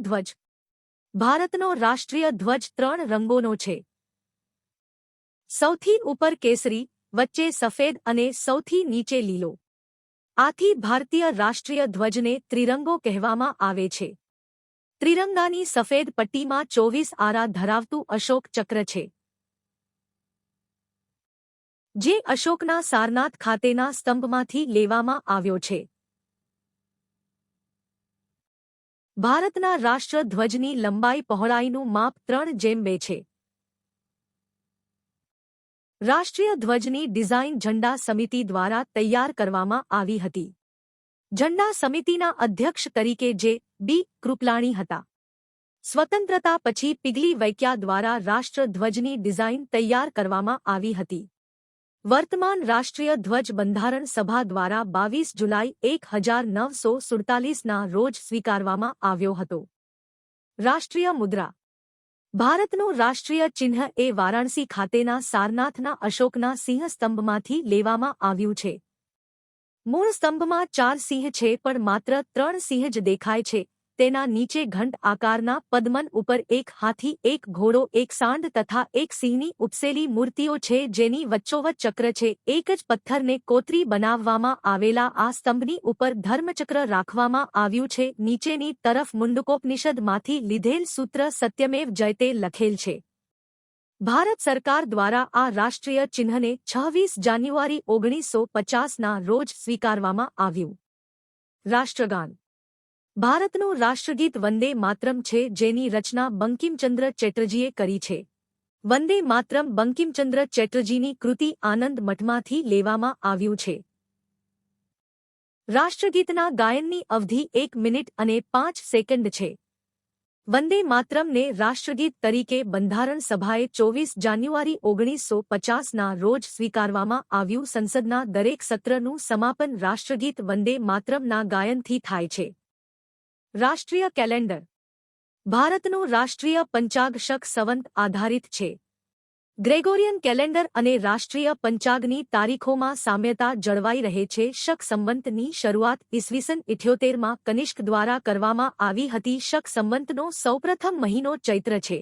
ધ્વજ. ભારતનો રાષ્ટ્રીય ધ્વજ 3 રંગોનો છે. સૌથી ઉપર કેસરી, વચ્ચે સફેદ અને સૌથી નીચે લીલો. આથી ભારતીય રાષ્ટ્રીય ધ્વજને ત્રિરંગો કહેવામાં આવે છે. ત્રિરંગાની સફેદ પટ્ટીમાં 24 આરા ધરાવતું અશોક ચક્ર છે, જે અશોકના સારનાથ ખાતેના સ્તંભમાંથી લેવામાં આવ્યો છે. ભારતના રાષ્ટ્રધ્વજની લંબાઈ પહોળાઈનું માપ 3:2 છે. રાષ્ટ્રીય ધ્વજની ડિઝાઇન ઝંડા સમિતિ દ્વારા તૈયાર કરવામાં આવી હતી. ઝંડા સમિતિના અધ્યક્ષ તરીકે જે.બી. કૃપલાણી હતા. સ્વતંત્રતા પછી પિગલી વૈક્યા દ્વારા રાષ્ટ્રધ્વજની ડિઝાઇન તૈયાર કરવામાં આવી હતી. વર્તમાન રાષ્ટ્રીય ધ્વજ બંધારણ સભા દ્વારા 22 જુલાઈ 1947ના રોજ સ્વીકારવામાં આવ્યો હતો. રાષ્ટ્રીય મુદ્રા. ભારતનું રાષ્ટ્રીય ચિહ્ન એ વારાણસી ખાતેના સારનાથના અશોકના સિંહ સ્તંભમાંથી લેવામાં આવ્યું છે. મૂળ સ્તંભમાં 4 સિંહ છે, પણ માત્ર 3 સિંહ જ દેખાય છે. તેના નીચે ઘંટ આકારના પદ્મન ઉપર એક હાથી, એક ઘોડો, એક સાંઢ તથા એક સિંહની ઉપસેલી મૂર્તિઓ છે, જેની વચ્ચોવચ્ચ ચક્ર છે. એક જ પથ્થરને કોતરી બનાવવામાં આવેલા આ સ્તંભની ઉપર ધર્મચક્ર રાખવામાં આવ્યું છે. નીચેની તરફ મુંડકોપનિષદમાંથી લીધેલ સૂત્ર સત્યમેવ જયતે લખેલ છે. ભારત સરકાર દ્વારા આ રાષ્ટ્રીય ચિહ્નને 26 જાન્યુઆરી 1950ના રોજ સ્વીકારવામાં આવ્યું. રાષ્ટ્રગાન. ભારતનું રાષ્ટ્રગીત વંદે માતરમ છે, જેની રચના બંકિમચંદ્ર ચેટર્જીએ કરી છે. વંદે માતરમ બંકિમચંદ્ર ચેટર્જીની કૃતિ આનંદ મઠમાંથી લેવામાં આવ્યું છે. રાષ્ટ્રગીતના ગાયનની અવધિ 1 મિનિટ અને 5 સેકન્ડ છે. વંદે માતરમને રાષ્ટ્રગીત તરીકે બંધારણ સભાએ 24 જાન્યુઆરી 1950ના રોજ સ્વીકારવામાં આવ્યું. સંસદના દરેક સત્રનું સમાપન રાષ્ટ્રગીત વંદે માતરમના ગાયનથી થાય છે. રાષ્ટ્રીય કેલેન્ડર. ભારતનું રાષ્ટ્રીય પંચાગ શક સંવત આધારિત છે. ગ્રેગોરિયન કેલેન્ડર અને રાષ્ટ્રીય પંચાગની તારીખોમાં સામ્યતા જળવાઈ રહે છે. શક સંવતની શરૂઆત ઈસવીસન 78માં કનિષ્ક દ્વારા કરવામાં આવી હતી. શક સંવતનો સૌપ્રથમ મહિનો ચૈત્ર છે.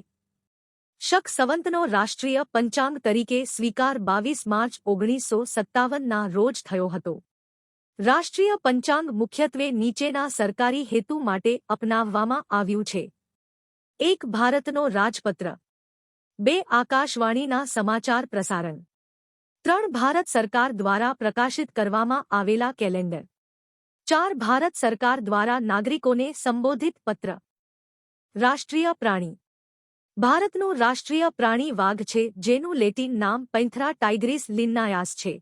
શક સંવતનો રાષ્ટ્રીય પંચાંગ તરીકે સ્વીકાર 22 માર્ચ 1957ના રોજ થયો હતો. રાષ્ટ્રીય પંચાંગ મુખ્યત્વે નીચેના સરકારી હેતુ માટે અપનાવવામાં આવ્યું છે. 1. ભારતનો રાજપત્ર. 2. આકાશવાણીના સમાચાર પ્રસારણ. 3. ભારત સરકાર દ્વારા પ્રકાશિત કરવામાં આવેલા કેલેન્ડર. 4. ભારત સરકાર દ્વારા નાગરિકોને સંબોધિત પત્ર. રાષ્ટ્રીય પ્રાણી. ભારતનું રાષ્ટ્રીય પ્રાણી વાઘ છે, જેનું લેટિન નામ પેન્થરા ટાઇગ્રિસ લિન્નાયાસ છે.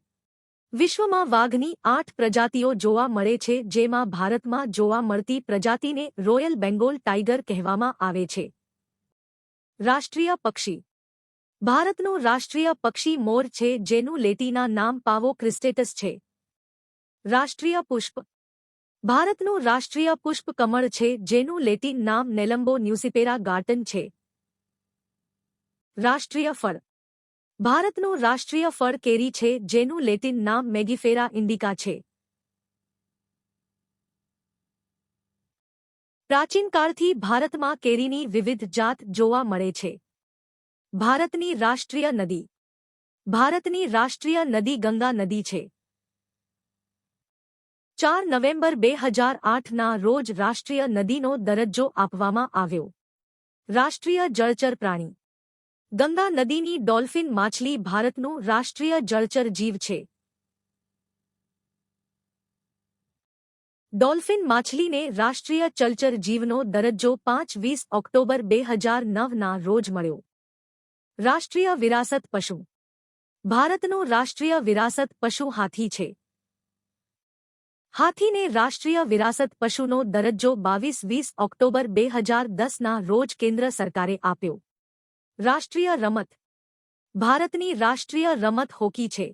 વિશ્વમાં વાઘની 8 પ્રજાતિઓ જોવા મળે છે, જેમાં ભારતમાં જોવા મળતી પ્રજાતિને રોયલ બેંગોલ ટાઇગર કહેવામાં આવે છે. રાષ્ટ્રીય પક્ષી. ભારતનું રાષ્ટ્રીય પક્ષી મોર છે, જેનું લેટિના નામ પાવો ક્રિસ્ટેટસ છે. રાષ્ટ્રીય પુષ્પ. ભારતનું રાષ્ટ્રીય પુષ્પ કમળ છે, જેનું લેટિન નામ નેલમ્બો ન્યુસિફેરા ગાર્ટન છે. રાષ્ટ્રીય ફળ. ભારતનું રાષ્ટ્રીય ફળ કેરી છે, જેનું લેટિન નામ મેગીફેરા ઇન્ડિકા છે. પ્રાચીનકાળથી ભારતમાં કેરીની વિવિધ જાત જોવા મળે છે. ભારતની રાષ્ટ્રીય નદી. ભારતની રાષ્ટ્રીય નદી ગંગા નદી છે. 4 નવેમ્બર 2008ના રોજ રાષ્ટ્રીય નદીનો દરજ્જો આપવામાં આવ્યો. રાષ્ટ્રીય જળચર પ્રાણી. ગંગા નદીની ડોલ્ફિન માછલી ભારતનું રાષ્ટ્રીય જળચર જીવ છે. ડોલ્ફિન માછલીને રાષ્ટ્રીય જળચર જીવનો દરજ્જો 20 ઓક્ટોબર 2009ના રોજ મળ્યો. રાષ્ટ્રીય વિરાસત પશુ. ભારતનું રાષ્ટ્રીય વિરાસત પશુ હાથી છે. હાથીને રાષ્ટ્રીય વિરાસત પશુનો દરજ્જો 22 ઓક્ટોબર 2010ના રોજ કેન્દ્ર સરકારે આપ્યો. રાષ્ટ્રીય રમત. ભારતની રાષ્ટ્રીય રમત હોકી છે.